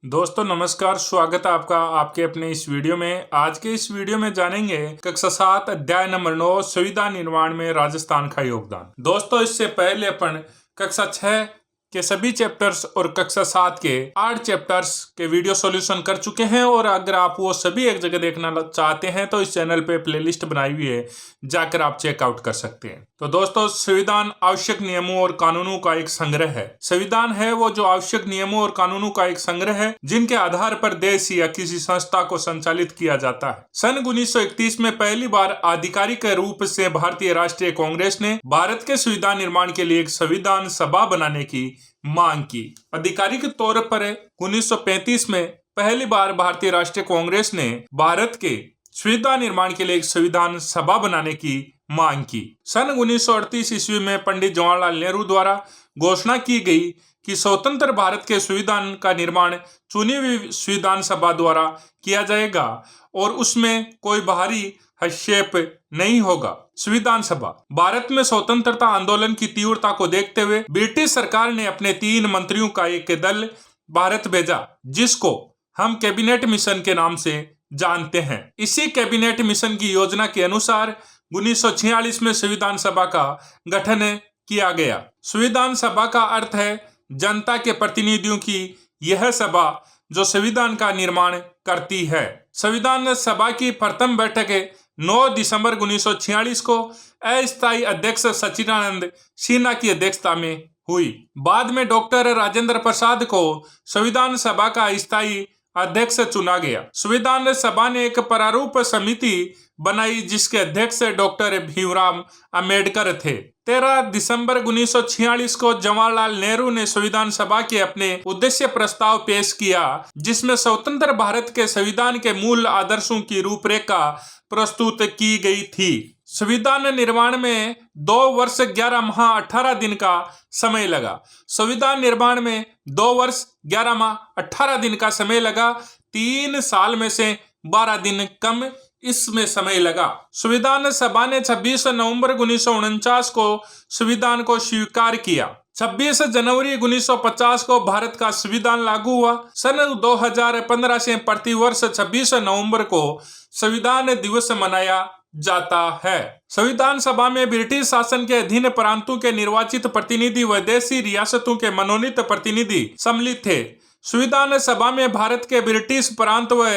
दोस्तों नमस्कार, स्वागत है आपका आपके अपने इस वीडियो में। आज के इस वीडियो में जानेंगे कक्षा 7 अध्याय नंबर 9 संविधान निर्माण में राजस्थान का योगदान। दोस्तों इससे पहले अपन कक्षा 6 के सभी चैप्टर्स और कक्षा 7 के 8 चैप्टर्स के वीडियो सॉल्यूशन कर चुके हैं, और अगर आप वो सभी एक जगह देखना चाहते हैं तो इस चैनल पे प्लेलिस्ट बनाई हुई है, जाकर आप चेकआउट कर सकते हैं। तो दोस्तों संविधान आवश्यक नियमों और कानूनों का एक संग्रह है। संविधान है वो जो आवश्यक नियमों और कानूनों का एक संग्रह है जिनके आधार पर देश या किसी संस्था को संचालित किया जाता है। सन 1931 में पहली बार आधिकारिक रूप से भारतीय राष्ट्रीय कांग्रेस ने भारत के संविधान निर्माण के लिए एक संविधान सभा बनाने की मांग की। आधिकारिक तौर पर 1935 में पहली बार भारतीय राष्ट्रीय कांग्रेस ने भारत के संविधान निर्माण के लिए एक संविधान सभा बनाने की मांग की। सन 1938 ईस्वी में पंडित जवाहरलाल नेहरू द्वारा घोषणा की गई कि स्वतंत्र भारत के संविधान का निर्माण चुनी हुई संविधान सभा द्वारा किया जाएगा और उसमें कोई बाहरी हस्तक्षेप नहीं होगा। संविधान सभा भारत में स्वतंत्रता आंदोलन की तीव्रता को देखते हुए ब्रिटिश सरकार ने अपने 3 मंत्रियों का एक दल भारत भेजा, जिसको हम कैबिनेट मिशन के नाम से जानते हैं। इसी कैबिनेट मिशन की योजना के अनुसार 1946 में संविधान सभा का गठन किया गया। संविधान सभा का अर्थ है जनता के प्रतिनिधियों की यह सभा जो संविधान का निर्माण करती है। संविधान सभा की प्रथम बैठक 9 दिसंबर 1946 को अस्थायी अध्यक्ष सच्चिदानंद सिन्हा की अध्यक्षता में हुई। बाद में डॉक्टर राजेंद्र प्रसाद को संविधान सभा का स्थायी अध्यक्ष चुना गया। संविधान सभा ने एक प्रारूप समिति बनाई जिसके अध्यक्ष डॉक्टर भीमराव अंबेडकर थे। 13 दिसंबर 1946 को जवाहरलाल नेहरू ने संविधान सभा के अपने उद्देश्य प्रस्ताव पेश किया, जिसमें स्वतंत्र भारत के संविधान के मूल आदर्शों की रूपरेखा प्रस्तुत की गई थी। संविधान निर्माण में 2 वर्ष 11 माह 18 दिन का समय लगा। संविधान निर्माण में 2 वर्ष 11 माह 18 दिन का समय लगा। 3 साल में से 12 दिन कम इसमें समय लगा। संविधान सभा ने 26 नवंबर 1949 को संविधान को स्वीकार किया। 26 जनवरी 1950 को भारत का संविधान लागू हुआ। सन 2015 से प्रतिवर्ष 26 नवंबर को संविधान दिवस मनाया जाता है। संविधान सभा में ब्रिटिश शासन के अधीन प्रांतों के निर्वाचित प्रतिनिधि व देशी रियासतों के मनोनीत प्रतिनिधि सम्मिलित थे। संविधान सभा में भारत के ब्रिटिश प्रांत व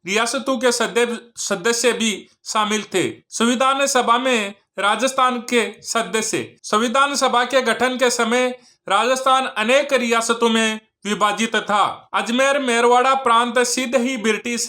रियासतों के सदस्य भी शामिल थे। संविधान सभा में राजस्थान के सदस्य। संविधान सभा के गठन के समय राजस्थान अनेक रियासतों में विभाजित था। अजमेर मेरवाड़ा प्रांत सीधे ही ब्रिटिश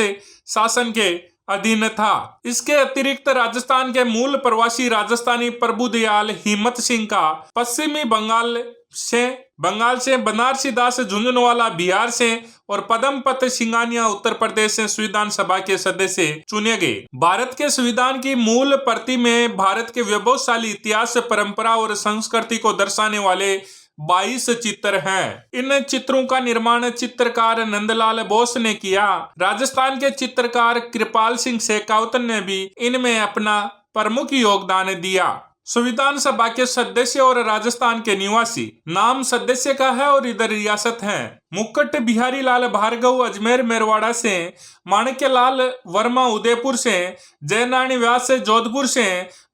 शासन के अधीन था। इसके अतिरिक्त राजस्थान के मूल प्रवासी राजस्थानी प्रभुदयाल हिम्मत सिंह का पश्चिमी बंगाल से बनारसी दास झुंझुनवाला बिहार से और पदमपत सिंघानिया उत्तर प्रदेश से संविधान सभा के सदस्य चुने गए। भारत के संविधान की मूल प्रति में भारत के वैभवशाली इतिहास, परंपरा और संस्कृति को दर्शाने वाले 22 चित्र हैं। इन चित्रों का निर्माण चित्रकार नंदलाल बोस ने किया। राजस्थान के चित्रकार कृपाल सिंह शेखावत ने भी इनमें अपना प्रमुख योगदान दिया। संविधान सभा के सदस्य और राजस्थान के निवासी। नाम सदस्य का है और इधर रियासत है। मुक्कट बिहारी लाल भार्गव अजमेर मेरवाड़ा से, माणिक्य लाल वर्मा उदयपुर से, जयनारायण व्यास से जोधपुर से,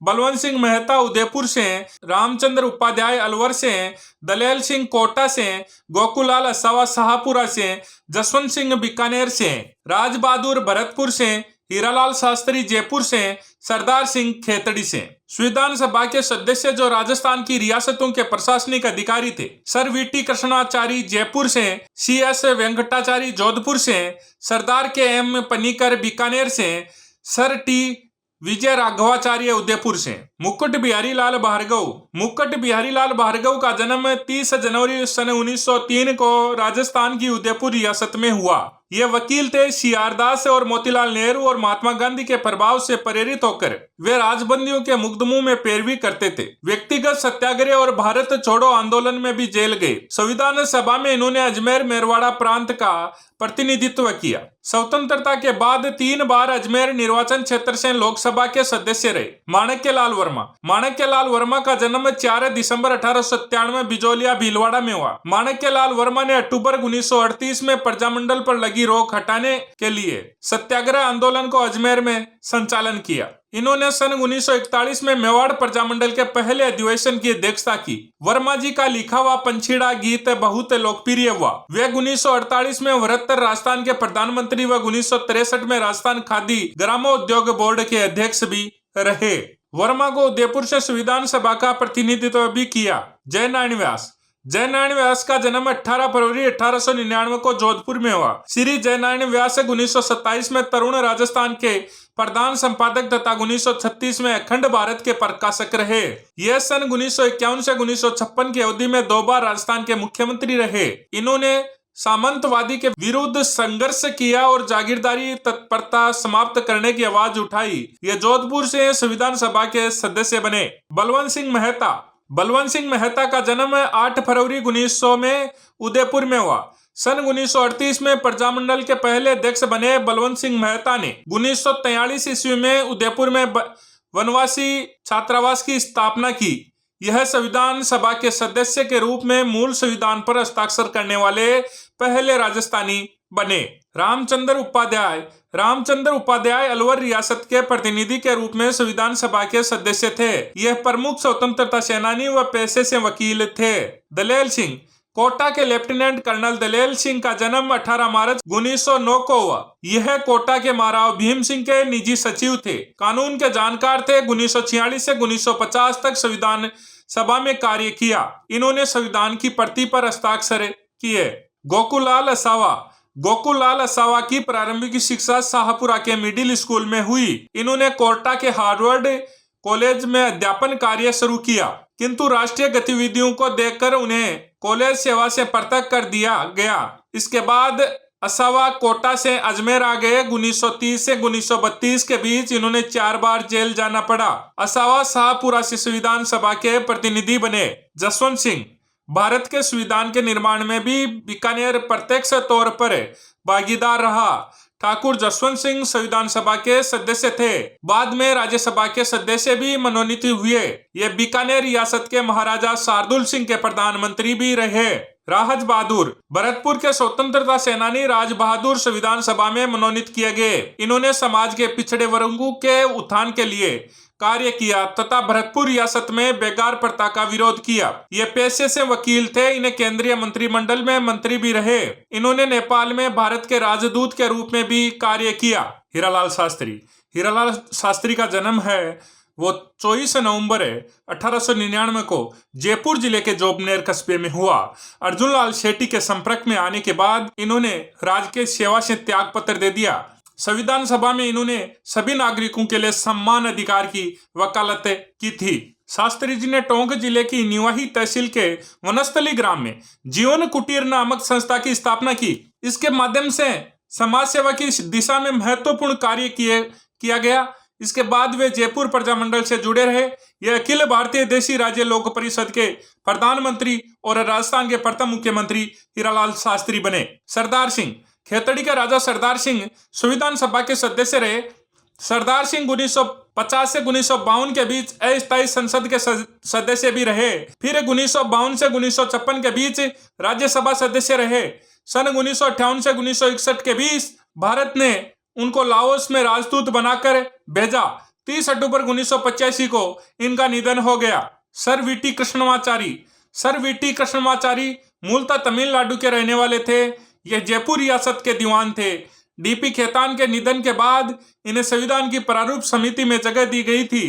बलवंत सिंह मेहता उदयपुर से, रामचंद्र उपाध्याय अलवर से, दलेल सिंह कोटा से, गोकुलाल असावा शाहपुरा से, जसवंत सिंह बीकानेर से, राज बहादुर भरतपुर से, हीरालाल शास्त्री जयपुर से, सरदार सिंह खेतड़ी से। संविधान सभा के सदस्य जो राजस्थान की रियासतों के प्रशासनिक अधिकारी थे। सर वीटी कृष्णाचारी जयपुर से, CS वेंकटाचारी जोधपुर से, सरदार KM पनीकर बीकानेर से, सर T विजय राघवाचार्य उदयपुर से। मुक्कुट बिहारी लाल भार्गव का जन्म 30 जनवरी सन 1903 को राजस्थान की उदयपुर रियासत में हुआ। ये वकील थे। CR दास और मोतीलाल नेहरू और महात्मा गांधी के प्रभाव से प्रेरित होकर वे राजबंदियों के मुकदमों में पैरवी करते थे। व्यक्तिगत सत्याग्रह और भारत छोड़ो आंदोलन में भी जेल गए। संविधान सभा में इन्होंने अजमेर मेरवाड़ा प्रांत का प्रतिनिधित्व किया। स्वतंत्रता के बाद 3 बार अजमेर निर्वाचन क्षेत्र से लोकसभा के सदस्य रहे। माणिक्य लाल वर्मा। माणक्यलाल वर्मा का जन्म 4 दिसंबर 1897 बिजोलिया भीलवाड़ा में हुआ। माणक्यलाल वर्मा ने अक्टूबर 1938 में प्रजामंडल पर लगी रोक हटाने के लिए सत्याग्रह आंदोलन को अजमेर में संचालन किया। इन्होंने सन 1941 में मेवाड़ प्रजामंडल के पहले अधिवेशन की अध्यक्षता की। वर्मा जी का लिखा हुआ पंछीड़ा गीत बहुत लोकप्रिय हुआ। वे 1948 में वृहत्तर राजस्थान के प्रधानमंत्री व 1963 में राजस्थान खादी ग्रामोद्योग बोर्ड के अध्यक्ष भी रहे। वर्मा को उदयपुर से संविधान सभा का प्रतिनिधित्व भी किया। जयनारायण व्यास। जयनारायण व्यास का जन्म 18 फरवरी 1899 को जोधपुर में हुआ। श्री जयनारायण व्यास 1927 में तरुण राजस्थान के प्रधान संपादक तथा 1936 में अखंड भारत के प्रकाशक रहे। यह सन 1951 से 1956 की अवधि में 2 बार राजस्थान के मुख्यमंत्री रहे। इन्होंने सामंतवादी के विरुद्ध संघर्ष किया और जागीरदारी तत्परता समाप्त करने की आवाज उठाई। ये जोधपुर से संविधान सभा के सदस्य बने। बलवंत सिंह मेहता। बलवंत सिंह मेहता का जन्म 8 फरवरी 1900 में उदयपुर में हुआ। सन 1938 में प्रजामंडल के पहले अध्यक्ष बने बलवंत सिंह मेहता ने 1943 ईस्वी में उदयपुर में वनवासी छात्रावास की स्थापना की। यह संविधान सभा के सदस्य के रूप में मूल संविधान पर हस्ताक्षर करने वाले पहले राजस्थानी बने। रामचंद्र उपाध्याय। रामचंद्र उपाध्याय अलवर रियासत के प्रतिनिधि के रूप में संविधान सभा के सदस्य थे। यह प्रमुख स्वतंत्रता सेनानी व पेशे से वकील थे। दलेल सिंह। कोटा के लेफ्टिनेंट कर्नल दलेल सिंह का जन्म 18 मार्च 1909 को हुआ। यह कोटा के महाराव भीम सिंह के निजी सचिव थे। कानून के जानकार थे। 1946 से 1950 तक संविधान सभा में कार्य किया। इन्होंने संविधान की प्रति पर हस्ताक्षर किए। गोकुलाल असावा। गोकुलाल असावा की प्रारंभिक शिक्षा शाहपुरा के मिडिल स्कूल में हुई। इन्होंने कोटा के हार्वर्ड कॉलेज में अध्यापन कार्य शुरू किया, किंतु राष्ट्रीय गतिविधियों को देखकर उन्हें कॉलेज सेवा से पृथक कर दिया गया। इसके बाद असावा कोटा से अजमेर आ गए। 1930 से 1932 के बीच इन्होंने 4 बार जेल जाना पड़ा। असावा शाहपुरा से संविधान सभा के प्रतिनिधि बने। जसवंत सिंह। भारत के संविधान के निर्माण में भी बीकानेर प्रत्यक्ष तौर पर भागीदार रहा। ठाकुर जसवंत सिंह संविधान सभा के सदस्य थे। बाद में राज्यसभा के सदस्य भी मनोनीत हुए। ये बीकानेर रियासत के महाराजा शार्दुल सिंह के प्रधानमंत्री भी रहे। राज बहादुर। भरतपुर के स्वतंत्रता सेनानी राज बहादुर संविधान सभा में मनोनीत किए गए। इन्होंने समाज के पिछड़े वर्गों के उत्थान के लिए कार्य किया तथा भरतपुर रियासत में बेगार प्रथा का विरोध किया। ये पेशे से वकील थे। इन्हें केंद्रीय मंत्रिमंडल में मंत्री भी रहे। इन्होंने नेपाल में भारत के राजदूत के रूप में भी कार्य किया। हीरालाल शास्त्री। हीरालाल शास्त्री का जन्म है वो 24 नवंबर 1899 को जयपुर जिले के जोबनेर कस्बे में हुआ। अर्जुन लाल शेट्टी के संपर्क में आने के बाद इन्होंने राजकीय सेवा से त्याग पत्र दे दिया। संविधान सभा में इन्होंने सभी नागरिकों के लिए समान अधिकार की वकालत की थी। शास्त्री जी ने टोंक जिले की निवाही तहसील के वनस्थली ग्राम में जीवन कुटीर नामक संस्था की स्थापना की। इसके माध्यम से समाज सेवा की दिशा में महत्वपूर्ण कार्य किया गया। इसके बाद वे जयपुर प्रजामंडल से जुड़े रहे। यह अखिल भारतीय देशी राज्य लोक परिषद के प्रधानमंत्री और राजस्थान के प्रथम मुख्यमंत्री हीरालाल शास्त्री बने। सरदार सिंह। खेतड़ी के राजा सरदार सिंह संविधान सभा के सदस्य रहे। सरदार सिंह 1950 से 1952 के बीच अस्थायी संसद के सदस्य भी रहे। फिर 1952 से 1956 के बीच राज्यसभा सदस्य रहे। सन 1958 से 1961 के बीच भारत ने उनको लाओस में राजदूत बनाकर भेजा। 30 अक्टूबर 1985 को इनका निधन हो गया। Sir VT Krishnamachari. Sir VT Krishnamachari मूलतः तमिलनाडु के रहने वाले थे। यह जयपुर रियासत के दीवान थे। डीपी खेतान के निधन के बाद इन्हें संविधान की प्रारूप समिति में जगह दी गई थी।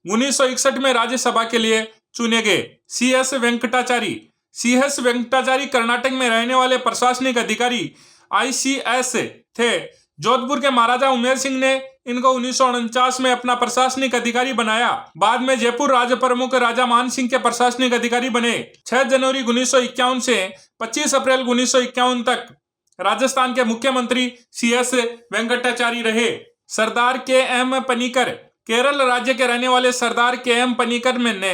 1961 में राज्यसभा के लिए चुने गए। CS वेंकटाचारी। CS वेंकटाचारी कर्नाटक में रहने वाले प्रशासनिक अधिकारी ICS थे। जोधपुर के महाराजा उमेर सिंह ने इनको 1949 में अपना प्रशासनिक अधिकारी बनाया। बाद में जयपुर राज प्रमुख राजा मान सिंह के प्रशासनिक अधिकारी बने। 6 जनवरी 1951 से 25 अप्रैल 1951 तक राजस्थान के मुख्यमंत्री CS वेंकटाचारी रहे। सरदार KM पनीकर। केरल राज्य के रहने वाले सरदार KM पनीकर ने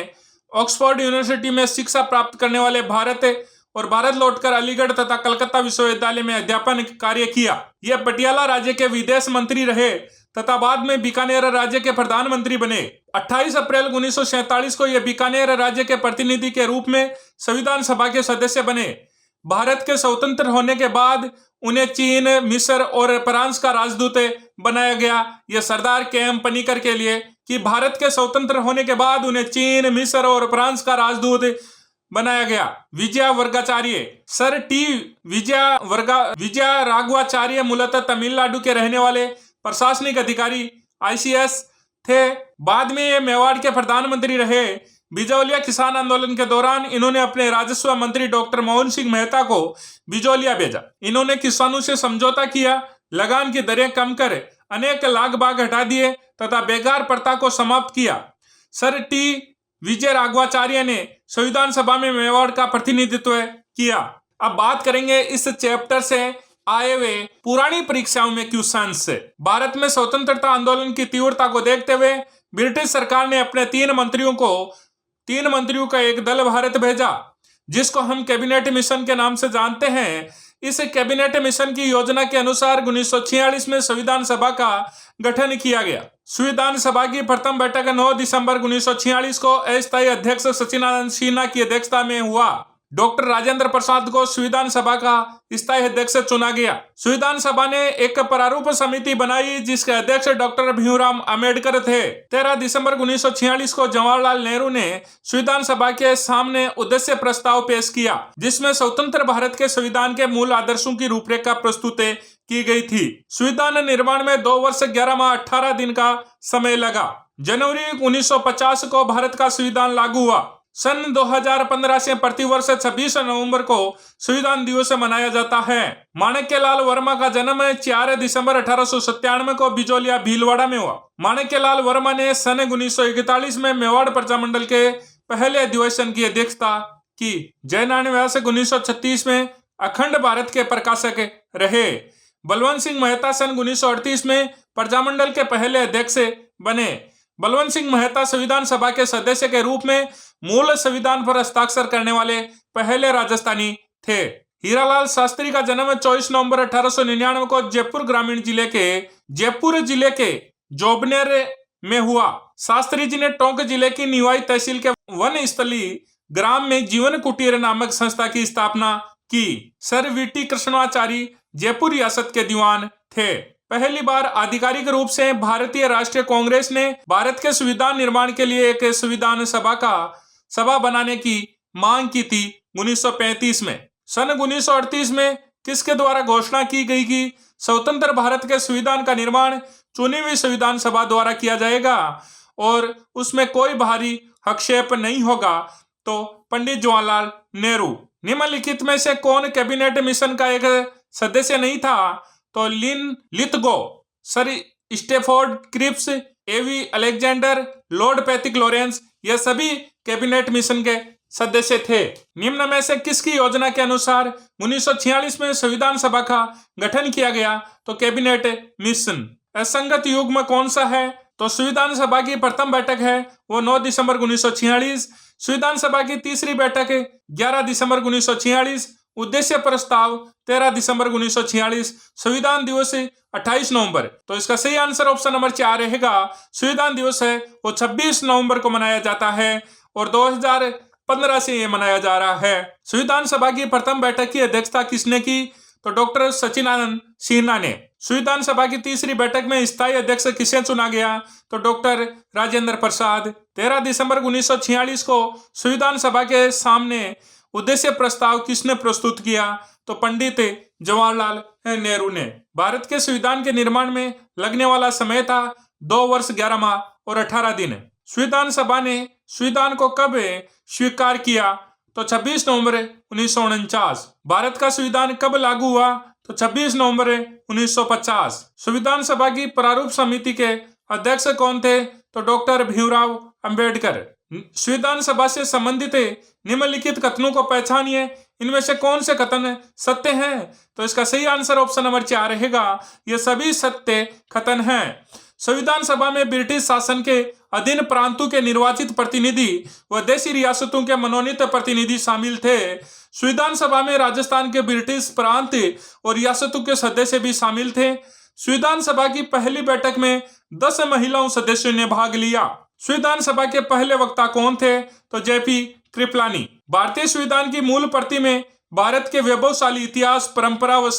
ऑक्सफोर्ड यूनिवर्सिटी में शिक्षा प्राप्त करने वाले भारत लौटकर अलीगढ़ तथा कलकत्ता विश्वविद्यालय में अध्यापन कार्य किया। यह पटियाला राज्य के विदेश मंत्री रहे तथा बाद में बीकानेर राज्य के प्रधानमंत्री बने। 28 अप्रैल 1947 को ये बीकानेर राज्य के प्रतिनिधि के रूप में संविधान सभा के सदस्य बने। भारत के स्वतंत्र होने के बाद उन्हें चीन, मिस्र और फ्रांस का राजदूत बनाया गया। यह सरदार के.एम. पनिकर के लिए कि भारत के स्वतंत्र होने के बाद उन्हें चीन, मिस्र और फ्रांस का राजदूत बनाया गया। विजया वर्गाचार्य, सर टी विजया राघवाचार्य मूलतः तमिलनाडु के रहने वाले प्रशासनिक अधिकारी ICS थे। बाद में ये मेवाड़ के प्रधानमंत्री रहे। बिजौलिया किसान आंदोलन के दौरान इन्होंने अपने राजस्व मंत्री डॉक्टर मोहन सिंह मेहता को बिजौलिया भेजा। इन्होंने किसानों से समझौता किया, लगान की दरें कम कर अनेक लाग बाग हटा दिए तथा बेगार प्रथा को समाप्त किया। सर टी विजय राघवाचार्य ने संविधान सभा में मेवाड़ का प्रतिनिधित्व किया। अब बात करेंगे इस चैप्टर से आए हुए पुरानी परीक्षाओं में क्वेश्चन से। भारत में स्वतंत्रता आंदोलन की तीव्रता को देखते हुए ब्रिटिश सरकार ने अपने 3 मंत्रियों का एक दल भारत भेजा, जिसको हम कैबिनेट मिशन के नाम से जानते हैं। इस कैबिनेट मिशन की योजना के अनुसार 1946 में संविधान सभा का गठन किया गया। संविधान सभा की प्रथम बैठक 9 दिसंबर 1946 को अस्थायी अध्यक्ष सचिदानंद सिन्हा की अध्यक्षता में हुआ। डॉक्टर राजेंद्र प्रसाद को संविधान सभा का स्थायी अध्यक्ष चुना गया। संविधान सभा ने एक प्रारूप समिति बनाई जिसके अध्यक्ष डॉक्टर भीमराव अंबेडकर थे। 13 दिसंबर 1946 को जवाहरलाल नेहरू ने संविधान सभा के सामने उद्देश्य प्रस्ताव पेश किया, जिसमें स्वतंत्र भारत के संविधान के मूल आदर्शों की रूपरेखा प्रस्तुत की गई थी। संविधान निर्माण में 2 वर्ष 11 माह 18 दिन का समय लगा। जनवरी 1950 को भारत का संविधान लागू हुआ। सन 2015 से प्रतिवर्ष 26 नवंबर को संविधान दिवस मनाया जाता है। माणक्यलाल वर्मा का जन्म 4 दिसंबर 1897 को बिजौलिया भीलवाड़ा में हुआ। माणक्यलाल वर्मा ने सन 1941 में मेवाड़ प्रजामंडल के पहले अधिवेशन की अध्यक्षता की। जयनारायण व्यास 1936 में अखंड भारत के प्रकाशक रहे। बलवंत सिंह मेहता सन 1938 में प्रजामंडल के पहले अध्यक्ष बने। बलवंत सिंह मेहता संविधान सभा के सदस्य के रूप में मूल संविधान पर हस्ताक्षर करने वाले पहले राजस्थानी थे। हीरालाल शास्त्री का जन्म 24 नवंबर 1899 को जयपुर जिले के जोबनेर में हुआ। शास्त्री जी ने टोंक जिले की निवाई तहसील के वन स्थली ग्राम में जीवन कुटीर नामक संस्था की स्थापना की। सर वीटी कृष्णाचारी जयपुर रियासत के दीवान थे। पहली बार आधिकारिक रूप से भारतीय राष्ट्रीय कांग्रेस ने भारत के संविधान निर्माण के लिए एक संविधान सभा बनाने की मांग की थी 1935 में। सन 1938 में किसके द्वारा घोषणा की गई कि स्वतंत्र भारत के संविधान का निर्माण चुनी हुई संविधान सभा द्वारा किया जाएगा और उसमें कोई बाहरी हस्तक्षेप नहीं होगा? तो पंडित जवाहरलाल नेहरू। निम्नलिखित में से कौन कैबिनेट मिशन का एक सदस्य नहीं था? तो लिन लिथगो, सर स्टेफोर्ड क्रिप्स, एवी अलेक्जेंडर, लॉर्ड पैथिक लॉरेंस, ये सभी कैबिनेट मिशन के सदस्य थे। निम्न में से किसकी योजना के अनुसार 1946 में संविधान सभा का गठन किया गया? तो कैबिनेट मिशन। असंगत युग्म कौन सा है? तो संविधान सभा की प्रथम बैठक है वो 9 दिसंबर 1946। संविधान सभा की तीसरी बैठक 11 दिसंबर 1946। उद्देश्य प्रस्ताव 13 दिसंबर 1946। संविधान दिवस 28 नवंबर। तो इसका सही आंसर ऑप्शन नंबर 4 रहेगा। संविधान दिवस है वो 26 नवंबर को मनाया जाता है और 2015 से ये मनाया जा रहा है। संविधान सभा की प्रथम बैठक की अध्यक्षता किसने की? तो डॉक्टर सचिदानंद सिन्हा ने। संविधान सभा की तीसरी बैठक में स्थायी अध्यक्ष किसे चुना गया? तो डॉक्टर राजेंद्र प्रसाद। 13 दिसंबर 1946 को संविधान सभा के सामने उद्देश्य प्रस्ताव किसने प्रस्तुत किया? तो पंडित जवाहरलाल नेहरू ने। भारत के संविधान के निर्माण में लगने वाला समय था 2 वर्ष 11 माह और 18 दिन। संविधान सभा ने संविधान को कब स्वीकार किया? तो 26 नवंबर 1949। भारत का संविधान कब लागू हुआ? तो 26 नवंबर 1950। संविधान सभा की प्रारूप समिति के अध्यक्ष कौन थे? तो डॉक्टर भीमराव अंबेडकर। संविधान सभा से संबंधित निम्नलिखित कथनों को पहचानिए, इनमें से कौन से कथन सत्य हैं? तो इसका सही आंसर ऑप्शन नंबर 4 रहेगा। ये सभी सत्य कथन हैं। संविधान सभा में ब्रिटिश शासन के अधीन प्रांतों के निर्वाचित प्रतिनिधि व देशी रियासतों के मनोनीत प्रतिनिधि शामिल थे। संविधान सभा में राजस्थान के ब्रिटिश प्रांत और रियासतों के सदस्य भी शामिल थे। संविधान सभा की पहली बैठक में 10 महिलाओं सदस्यों ने भाग लिया। संविधान सभा के पहले वक्ता कौन थे? तो जेपी कृपलानी। भारतीय संविधान की मूल प्रति में भारत के वैभवशाली इतिहास, परंपरा व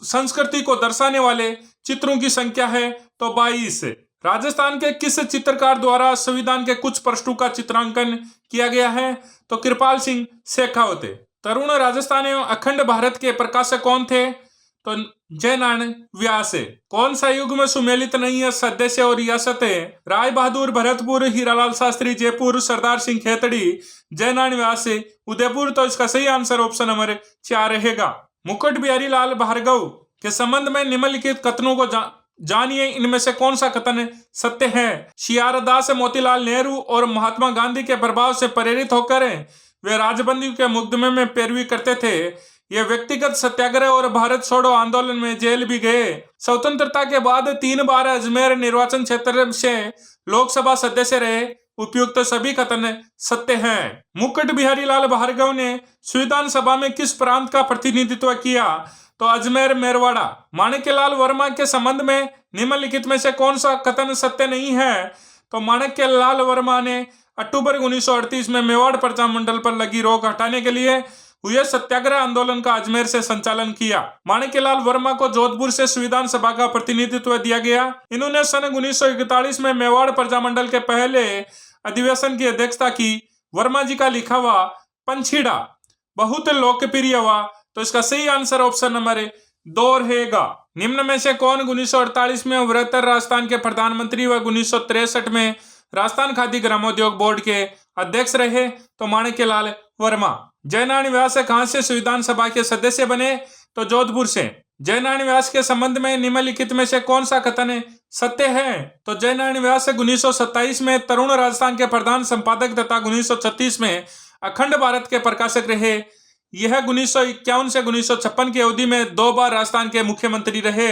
संस्कृति को दर्शाने वाले चित्रों की संख्या है तो 22। राजस्थान के किस चित्रकार द्वारा संविधान के कुछ पृष्ठों का चित्रांकन किया गया है? तो कृपाल सिंह शेखावत। तरुण राजस्थान एवं अखंड भारत के प्रकाशक कौन थे? तो जयनारायण व्यास। कौन सा युग में सुमेलित नहीं है सदस्य और रियासत? राय बहादुर भरतपुर, हीरालाल शास्त्री जयपुर, सरदार सिंह खेतड़ी, जयनारायण व्यास उदयपुर। तो इसका सही आंसर ऑप्शन नंबर 4 रहेगा। मुकुट बिहारी लाल भार्गव के संबंध में निम्नलिखित कथनों को जानिए, इनमें से कौन सा कथन सत्य है? शारदास मोतीलाल नेहरू और महात्मा गांधी के प्रभाव से प्रेरित होकर वे राजबंदी के मुकदमे में पैरवी करते थे। ये व्यक्तिगत सत्याग्रह और भारत छोड़ो आंदोलन में जेल भी गए। स्वतंत्रता के बाद 3 बार अजमेर निर्वाचन क्षेत्र से लोकसभा सदस्य रहे। उपयुक्त सभी कथन सत्य हैं। मुकुट बिहारी लाल भार्गव ने संविधान सभा में किस प्रांत का प्रतिनिधित्व किया? तो अजमेर मेरवाड़ा। माणिक्यलाल वर्मा के संबंध में निम्नलिखित में से कौन सा कथन सत्य नहीं है? तो माणिक्यलाल वर्मा ने अक्टूबर 1938 में मेवाड़ प्रजामंडल पर लगी रोक हटाने के लिए हुए सत्याग्रह आंदोलन का अजमेर से संचालन किया। माणिक्यलाल वर्मा को जोधपुर से संविधान सभा का प्रतिनिधित्व दिया गया। इन्होंने सन 1941 में मेवाड़ प्रजामंडल के पहले अधिवेशन की अध्यक्षता की। वर्मा जी का लिखा हुआ पंछीड़ा बहुत लोकप्रिय हुआ। तो इसका सही आंसर ऑप्शन नंबर 2 रहेगा। निम्न में से कौन 1948 में वृहत्तर राजस्थान के प्रधानमंत्री व 1963 में राजस्थान खादी ग्रामोद्योग बोर्ड के अध्यक्ष रहे? तो माणिक्यलाल वर्मा। जयनारायण व्यास कहां से संविधान सभा के सदस्य बने? तो जोधपुर से। जयनारायण व्यास के संबंध में निम्नलिखित में से कौन सा कथन सत्य है? तो जयनारायण व्यास 1927 में तरुण राजस्थान के प्रधान संपादक तथा 1936 में अखंड भारत के प्रकाशक रहे। यह 1951 से 1956 की अवधि में 2 बार राजस्थान के मुख्यमंत्री रहे।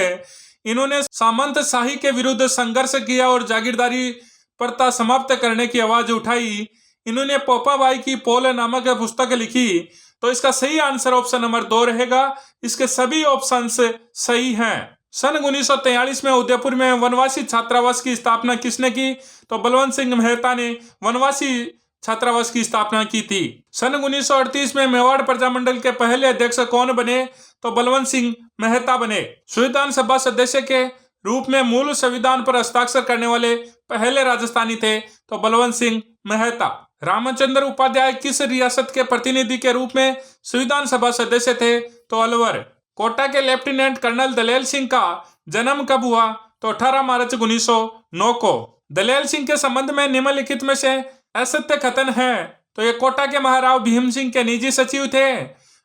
इन्होंने सामंत शाही के विरुद्ध संघर्ष किया और जागीरदारी प्रथा समाप्त करने की आवाज उठाई। इन्होंने पोपाबाई की पोल नामक पुस्तक लिखी। तो इसका सही आंसर ऑप्शन नंबर 2 रहेगा। इसके सभी ऑप्शंस सही हैं। सन 1943 में उदयपुर में वनवासी छात्रावास की स्थापना किसने की? तो बलवंत सिंह मेहता ने वनवासी छात्रावास की स्थापना की थी। सन 1938 में मेवाड़ प्रजामंडल के पहले अध्यक्ष कौन बने? तो बलवंत सिंह मेहता बने। संविधान सभा सदस्य के रूप में मूल संविधान पर हस्ताक्षर करने वाले पहले राजस्थानी थे? तो बलवंत सिंह मेहता। रामचंद्र उपाध्याय किस रियासत के प्रतिनिधि के रूप में संविधान सभा सदस्य थे? तो अलवर। कोटा के लेफ्टिनेंट कर्नल दलेल सिंह का जन्म कब हुआ? तो 18 मार्च 1909 को। दलेल सिंह के संबंध में निम्नलिखित में से असत्य कथन है? तो ये कोटा के महाराव भीम सिंह के निजी सचिव थे।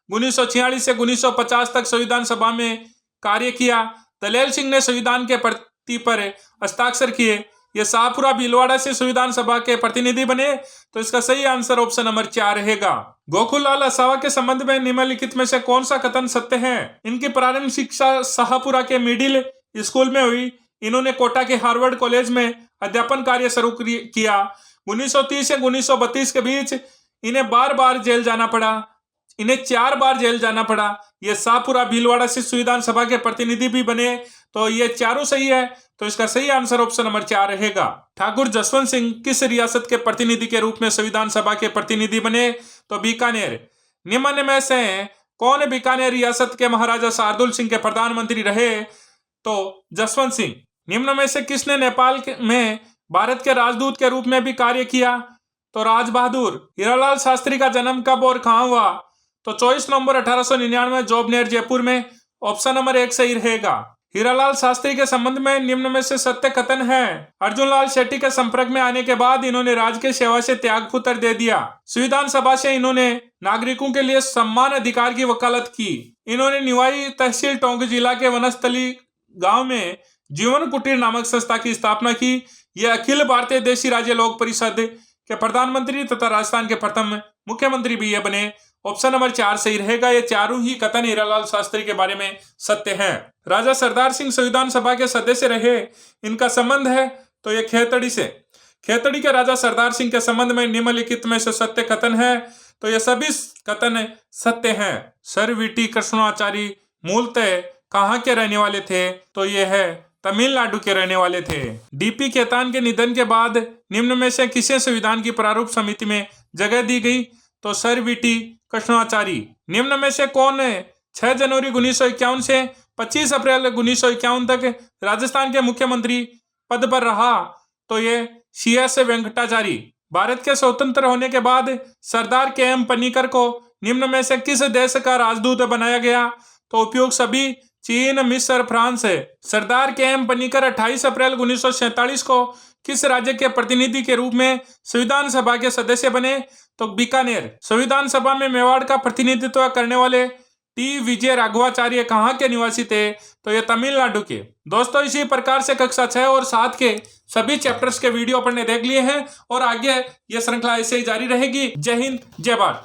1946 से 1950 तक संविधान सभा में कार्य किया। दलेल सिंह ने संविधान के प्रति पर हस्ताक्षर किए। ये शाहपुरा भीलवाड़ा से संविधान सभा के प्रतिनिधि बने। तो इसका सही आंसर ऑप्शन नंबर 4 रहेगा। गोकुललाल असावा के संबंध में निम्नलिखित में से कौन सा कथन सत्य है? इनकी प्रारंभिक शिक्षा शाहपुरा के मिडिल स्कूल में हुई। इन्होंने कोटा के हार्वर्ड कॉलेज में अध्यापन कार्य शुरू किया। 1930 से 1932 के बीच इन्हें 4 बार जेल जाना पड़ा। ये शाहपुरा भीलवाड़ा से संविधान सभा के प्रतिनिधि भी बने। तो ये चारों सही है। तो इसका सही आंसर ऑप्शन नंबर 4 रहेगा। ठाकुर जसवंत सिंह किस रियासत के प्रतिनिधि के रूप में संविधान सभा के प्रतिनिधि बने? तो बीकानेर। निम्न में से कौन बीकानेर रियासत के महाराजा शार्दुल सिंह के प्रधानमंत्री रहे? तो जसवंत सिंह। निम्न में से किसने नेपाल में भारत के राजदूत के रूप में भी कार्य किया? तो राज बहादुर। हीरालाल शास्त्री का जन्म कब और कहां हुआ? तो 24 नवंबर 1899 जोबनेर जयपुर में। ऑप्शन नंबर 1 सही रहेगा। हीरालाल शास्त्री के संबंध में निम्न में से सत्य कथन है? अर्जुन लाल शेट्टी के संपर्क में आने के बाद इन्होंने राजकीय सेवा से त्यागपत्र दे दिया। संविधान सभा से इन्होंने नागरिकों के लिए सम्मान अधिकार की वकालत की। इन्होंने निवाई तहसील टोंक जिला के वनस्थली गांव में जीवन कुटीर नामक संस्था की स्थापना की। यह अखिल भारतीय देशी राज्य लोक परिषद के प्रधानमंत्री तथा राजस्थान के प्रथम मुख्यमंत्री भी ये बने। ऑप्शन नंबर 4 सही रहेगा। ये चारों ही कथन हीरालाल शास्त्री के बारे में सत्य हैं। राजा सरदार सिंह संविधान सभा के सदस्य रहे। इनका संबंध है तो ये खेतड़ी से। खेतड़ी के राजा सरदार सिंह के संबंध में निम्नलिखित में से सत्य कथन है? तो ये सभी कथन सत्य हैं। सर वीटी कृष्णाचारी मूलतः कहाँ के रहने वाले थे? तो ये है तमिलनाडु के रहने वाले थे। डीपी खेतान के निधन के बाद निम्न में से किसे संविधान की प्रारूप समिति में जगह दी गई? तो सर वीटी कृष्णाचारी। निम्न में से कौन 6 जनवरी 1951 से 25 अप्रैल 1951 तक राजस्थान के मुख्यमंत्री पद पर रहा? तो ये CS वेंकटाचारी। भारत के स्वतंत्र होने के बाद सरदार KM पन्नीकर को निम्न में से किस देश का राजदूत बनाया गया? तो उपयुक्त सभी चीन, मिस्र, फ्रांस है। सरदार KM पन्नीकर 28 अप्रैल 1947 को किस राज्य के प्रतिनिधि के रूप में संविधान सभा के सदस्य बने? तो बीकानेर। संविधान सभा में मेवाड़ का प्रतिनिधित्व करने वाले T विजय राघवाचार्य कहाँ के निवासी थे? तो ये तमिलनाडु के। दोस्तों इसी प्रकार से कक्षा 6 और 7 के सभी चैप्टर्स के वीडियो अपन ने देख लिए हैं और आगे ये श्रृंखला ऐसे ही जारी रहेगी। जय हिंद, जय भारत।